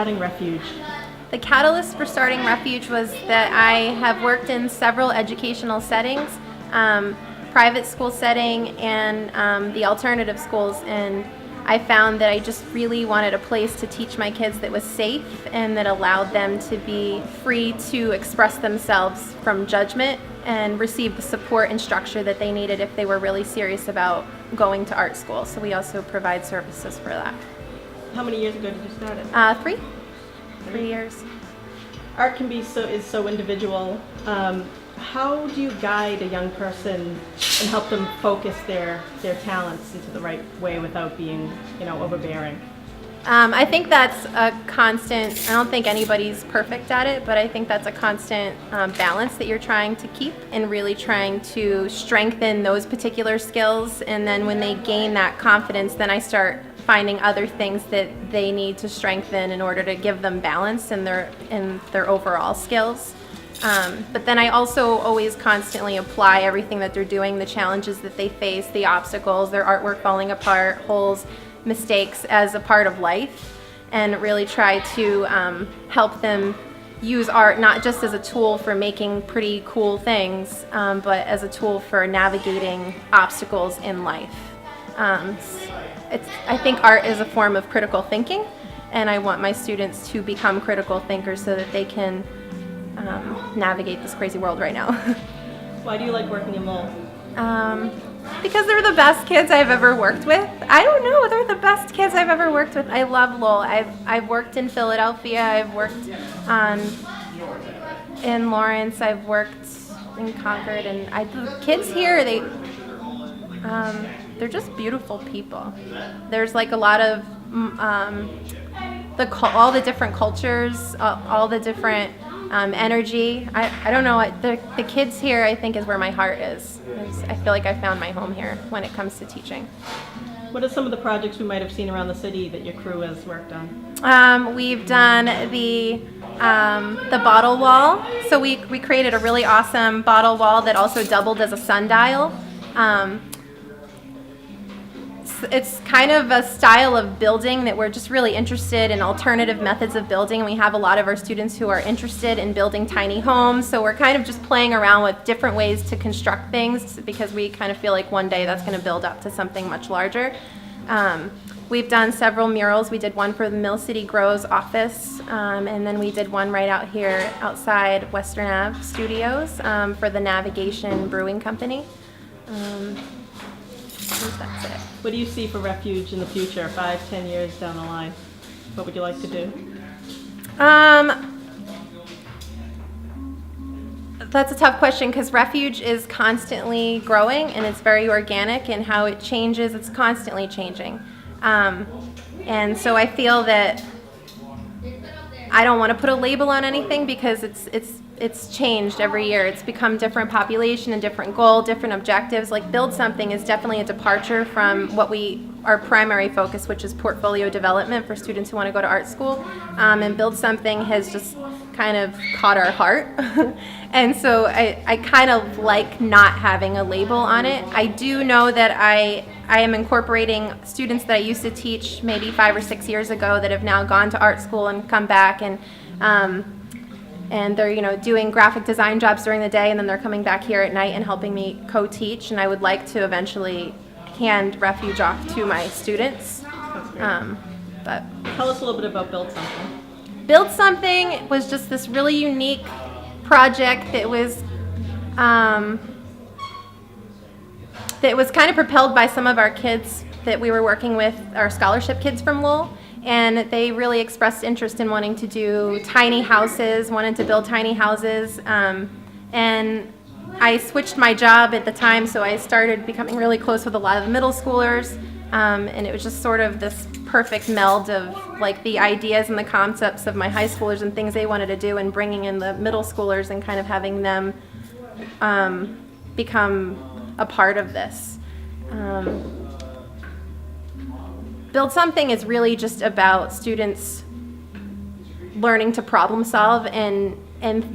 starting Refuge? The catalyst for starting Refuge was that I have worked in several educational settings, private school setting and the alternative schools, and I found that I just really wanted a place to teach my kids that was safe and that allowed them to be free to express themselves from judgment and receive the support and structure that they needed if they were really serious about going to art school. So we also provide services for that. How many years ago did you start it? 3 years. Art can be so individual. How do you guide a young person and help them focus their talents into the right way without being, overbearing? I think that's a constant. I don't think anybody's perfect at it, but I think that's a constant balance that you're trying to keep and really trying to strengthen those particular skills. And then when they gain that confidence, then I start finding other things that they need to strengthen in order to give them balance in their overall skills. But then I also always constantly apply everything that they're doing, the challenges that they face, the obstacles, their artwork falling apart, holes, mistakes as a part of life, and really try to help them use art not just as a tool for making pretty cool things, but as a tool for navigating obstacles in life. I think art is a form of critical thinking, and I want my students to become critical thinkers so that they can navigate this crazy world right now. Why do you like working in Lowell? Because they're the best kids I've ever worked with. I don't know, they're the best kids I've ever worked with. I love Lowell. I've worked in Philadelphia, I've worked in Lawrence, I've worked in Concord, and the kids here, they're just beautiful people. There's like a lot of all the different cultures, all the different energy. I don't know, the kids here I think is where my heart is. I feel like I found my home here when it comes to teaching. What are some of the projects we might have seen around the city that your crew has worked on? We've done the bottle wall. So we created a really awesome bottle wall that also doubled as a sundial. It's kind of a style of building that we're just really interested in, alternative methods of building. We have a lot of our students who are interested in building tiny homes, so we're kind of just playing around with different ways to construct things because we kind of feel like one day that's going to build up to something much larger. We've done several murals. We did one for the Mill City Grows office, and then we did one right out here outside Western Ave Studios for the Navigation Brewing Company. That's it. What do you see for Refuge in the future, 5-10 years down the line? What would you like to do? That's a tough question because Refuge is constantly growing and it's very organic, and how it changes, it's constantly changing. And so I feel that I don't want to put a label on anything because it's changed every year. It's become different population and different goal, different objectives. Like Build Something is definitely a departure from what our primary focus, which is portfolio development for students who want to go to art school. And Build Something has just kind of caught our heart. And so I kind of like not having a label on it. I do know that I am incorporating students that I used to teach maybe 5 or 6 years ago that have now gone to art school and come back, and they're doing graphic design jobs during the day, and then they're coming back here at night and helping me co-teach. And I would like to eventually hand Refuge off to my students. But tell us a little bit about Build Something. Build Something was just this really unique project that was kind of propelled by some of our kids that we were working with, our scholarship kids from Lowell, and they really expressed interest in wanting to do tiny houses, wanted to build tiny houses, and I switched my job at the time, so I started becoming really close with a lot of the middle schoolers, and it was just sort of this perfect meld of like the ideas and the concepts of my high schoolers and things they wanted to do, and bringing in the middle schoolers and kind of having them become a part of this. Build Something is really just about students learning to problem solve and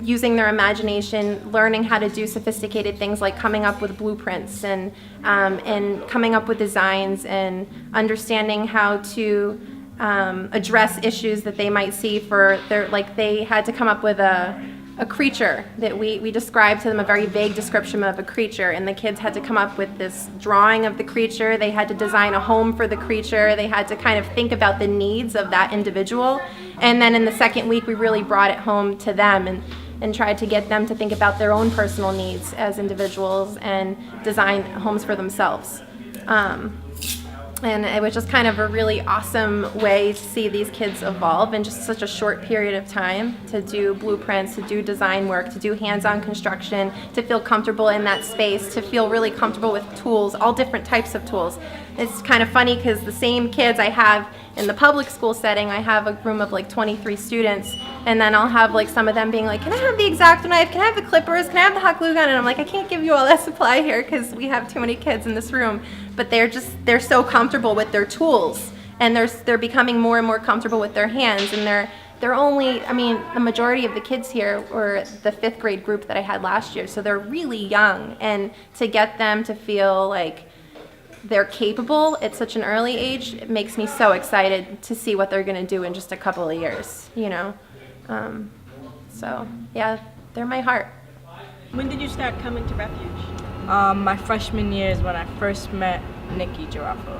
using their imagination, learning how to do sophisticated things like coming up with blueprints and coming up with designs and understanding how to address issues that they might see for their, like they had to come up with a creature that we described to them, a very vague description of a creature, and the kids had to come up with this drawing of the creature. They had to design a home for the creature. They had to kind of think about the needs of that individual. And then in the second week, we really brought it home to them and tried to get them to think about their own personal needs as individuals and design homes for themselves. And it was just kind of a really awesome way to see these kids evolve in just such a short period of time, to do blueprints, to do design work, to do hands-on construction, to feel comfortable in that space, to feel really comfortable with tools, all different types of tools. It's kind of funny because the same kids I have in the public school setting, I have a room of like 23 students, and then I'll have like some of them being like, can I have the X-Acto knife? Can I have the clippers? Can I have the hot glue gun? And I'm like, I can't give you all that supply here because we have too many kids in this room. But they're so comfortable with their tools, and they're becoming more and more comfortable with their hands, and they're only, I mean, the majority of the kids here were the 5th grade group that I had last year, so they're really young, and to get them to feel like they're capable at such an early age, it makes me so excited to see what they're going to do in just a couple of years, you know. So yeah, they're my heart. When did you start coming to Refuge? My freshman year is when I first met Nikki Girafo,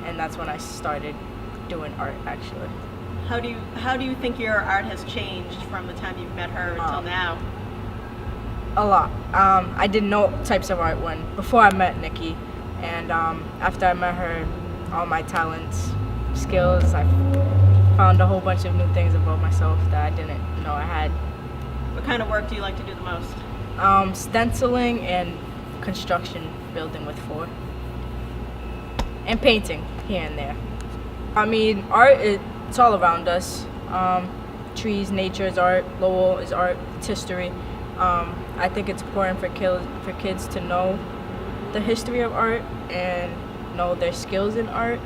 and that's when I started doing art, actually. How do you think your art has changed from the time you've met her until now? A lot. I didn't know types of art before I met Nikki, and after I met her, all my talents, skills, I found a whole bunch of new things about myself that I didn't know I had. What kind of work do you like to do the most? Stenciling and construction, building with 4, and painting here and there. I mean, art, it's all around us. Trees, nature is art, Lowell is art, it's history. I think it's important for kids to know the history of art and know their skills in art,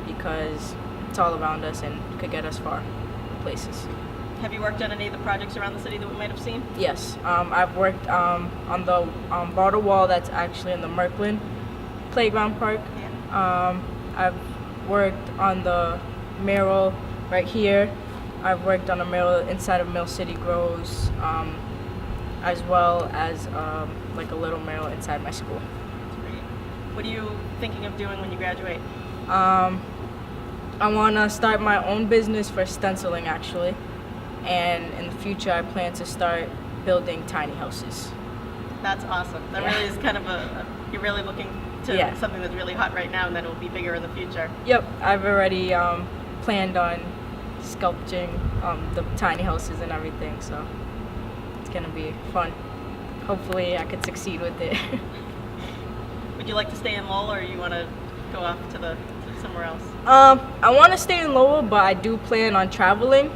because it's all around us and could get us far places. Have you worked on any of the projects around the city that we might have seen? Yes, I've worked on the border wall that's actually in the Merkland Playground Park. Yeah. I've worked on the mural right here. I've worked on a mural inside of Mill City Grows, as well as like a little mural inside my school. That's great. What are you thinking of doing when you graduate? I want to start my own business for stenciling, actually. And in the future, I plan to start building tiny houses. That's awesome. That really is kind of you're really looking to something that's really hot right now, and then it will be bigger in the future. Yep, I've already planned on sculpting the tiny houses and everything, so it's gonna be fun. Hopefully I could succeed with it. Would you like to stay in Lowell, or you want to go off to somewhere else? I want to stay in Lowell, but I do plan on traveling,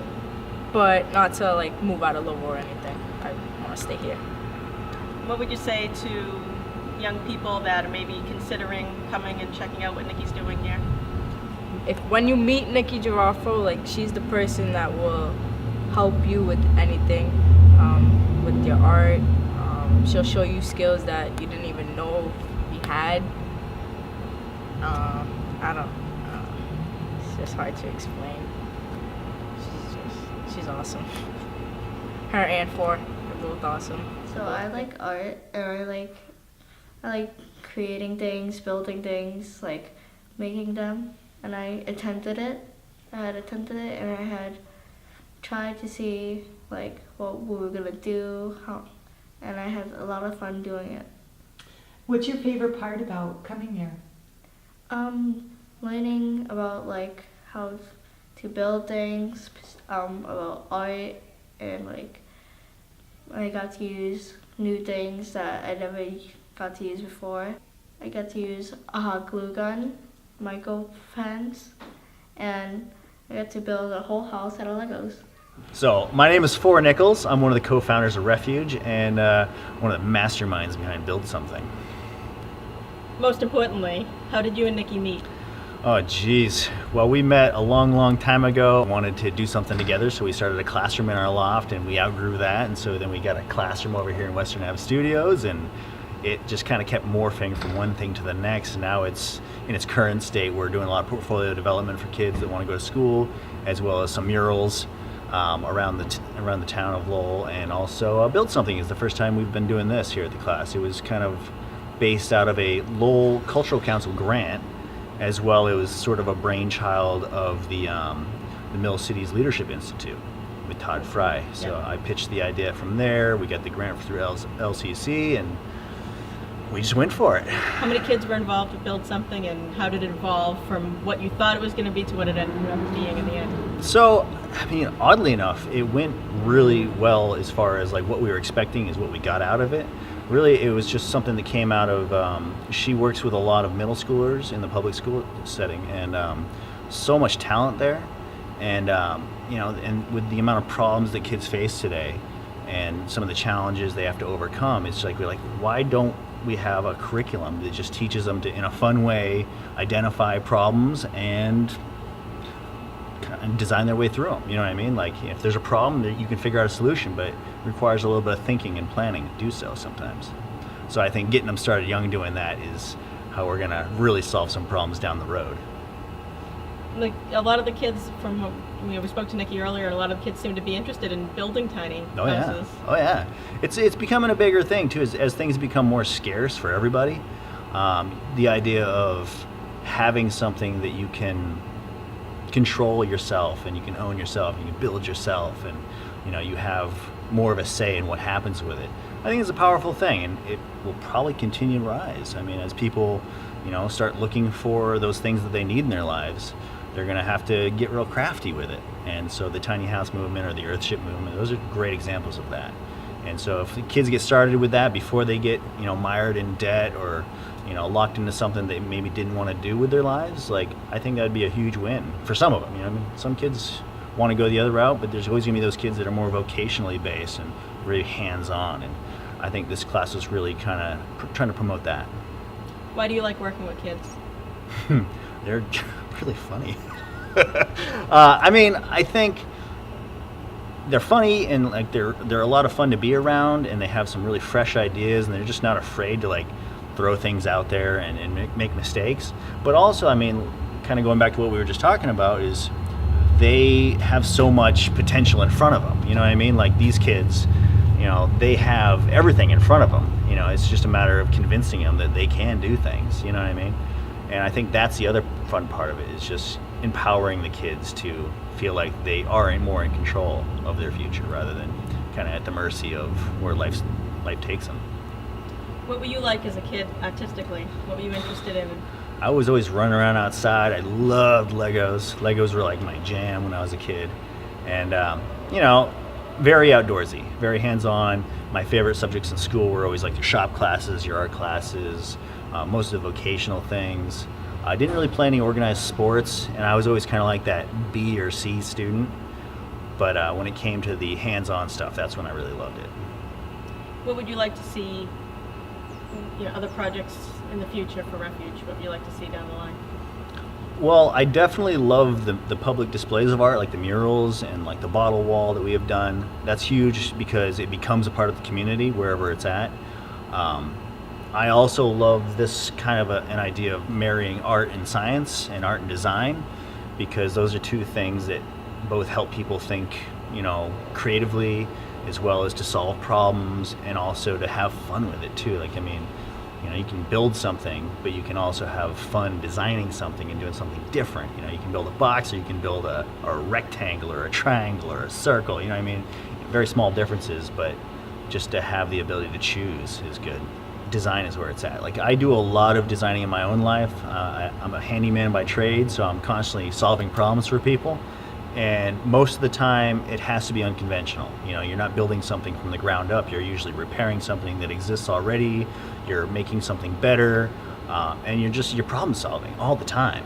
but not to like move out of Lowell or anything. I want to stay here. What would you say to young people that are maybe considering coming and checking out what Nikki's doing here? When you meet Nikki Girafo, like, she's the person that will help you with anything, with your art. She'll show you skills that you didn't even know you had. It's just hard to explain. She's awesome. Her and Four are both awesome. So I like art, and I like creating things, building things, like making them. And I had attempted it, and I had tried to see like what we were gonna do, and I had a lot of fun doing it. What's your favorite part about coming here? Learning about like how to build things, about art, and like I got to use new things that I never got to use before. I got to use a hot glue gun, micro pens, and I got to build a whole house out of Legos. So, my name is Four Nichols. I'm one of the co-founders of Refuge and one of the masterminds behind Build Something. Most importantly, how did you and Nikki meet? Oh, geez. Well, we met a long, long time ago. Wanted to do something together, so we started a classroom in our loft, and we outgrew that, and so then we got a classroom over here in Western Ave Studios, and it just kind of kept morphing from one thing to the next. And now it's in its current state. We're doing a lot of portfolio development for kids that want to go to school, as well as some murals around the town of Lowell, and also Build Something is the first time we've been doing this here at the class. It was kind of based out of a Lowell Cultural Council grant, as well. It was sort of a brainchild of the Mill Cities Leadership Institute with Todd Fry. So Yeah. I pitched the idea from there. We got the grant through LCC, and we just went for it. How many kids were involved to Build Something, and how did it evolve from what you thought it was going to be to what it ended up being in the end? So, I mean, oddly enough, it went really well as far as like what we were expecting is what we got out of it. Really, it was just something that came out of, she works with a lot of middle schoolers in the public school setting, and so much talent there. And, and with the amount of problems that kids face today and some of the challenges they have to overcome, it's like, we're like, why don't we have a curriculum that just teaches them to, in a fun way, identify problems and design their way through them? You know what I mean? Like, if there's a problem, you can figure out a solution, but it requires a little bit of thinking and planning to do so sometimes. So I think getting them started young doing that is how we're gonna really solve some problems down the road. Like a lot of the kids from, we spoke to Nikki earlier, a lot of kids seem to be interested in building tiny houses. Oh yeah. It's becoming a bigger thing too, as things become more scarce for everybody. The idea of having something that you can control yourself and you can own yourself and you can build yourself, and you have more of a say in what happens with it, I think it's a powerful thing, and it will probably continue to rise. I mean, as people start looking for those things that they need in their lives, they're going to have to get real crafty with it. And so the tiny house movement or the earthship movement, those are great examples of that. And so if the kids get started with that before they get mired in debt or locked into something they maybe didn't want to do with their lives, like, I think that'd be a huge win for some of them. I mean, some kids want to go the other route, but there's always going to be those kids that are more vocationally based and really hands-on. And I think this class was really kind of trying to promote that. Why do you like working with kids? They're really funny. I mean, I think they're funny, and like they're a lot of fun to be around, and they have some really fresh ideas, and they're just not afraid to like throw things out there and make mistakes. But also, I mean, kind of going back to what we were just talking about, is they have so much potential in front of them. You know what I mean? Like, these kids, they have everything in front of them. It's just a matter of convincing them that they can do things. You know what I mean? And I think that's the other fun part of it, is just empowering the kids to feel like they are more in control of their future, rather than kind of at the mercy of where life takes them. What were you like as a kid artistically? What were you interested in? I was always running around outside. I loved Legos. Legos were like my jam when I was a kid. And, very outdoorsy, very hands-on. My favorite subjects in school were always like your shop classes, your art classes, most of the vocational things. I didn't really play any organized sports, and I was always kind of like that B or C student. But when it came to the hands-on stuff, that's when I really loved it. What would you like to see, other projects in the future for Refuge? What would you like to see down the line? Well, I definitely love the public displays of art, like the murals and like the bottle wall that we have done. That's huge because it becomes a part of the community wherever it's at. I also love this kind of an idea of marrying art and science and art and design, because those are two things that both help people think, creatively, as well as to solve problems, and also to have fun with it too. Like, I mean, you can build something, but you can also have fun designing something and doing something different. You can build a box, or you can build a rectangle or a triangle or a circle. You know what I mean? Very small differences, but just to have the ability to choose is good. Design is where it's at. Like, I do a lot of designing in my own life. I'm a handyman by trade, so I'm constantly solving problems for people. And most of the time, it has to be unconventional. You're not building something from the ground up. You're usually repairing something that exists already. You're making something better, and you're problem solving all the time.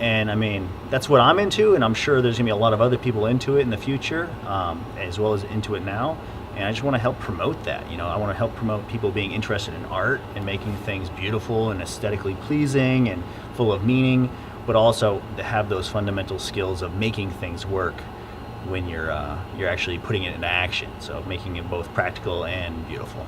And I mean, that's what I'm into, and I'm sure there's gonna be a lot of other people into it in the future, as well as into it now. And I just want to help promote that. I want to help promote people being interested in art and making things beautiful and aesthetically pleasing and full of meaning, but also to have those fundamental skills of making things work when you're actually putting it into action. So making it both practical and beautiful.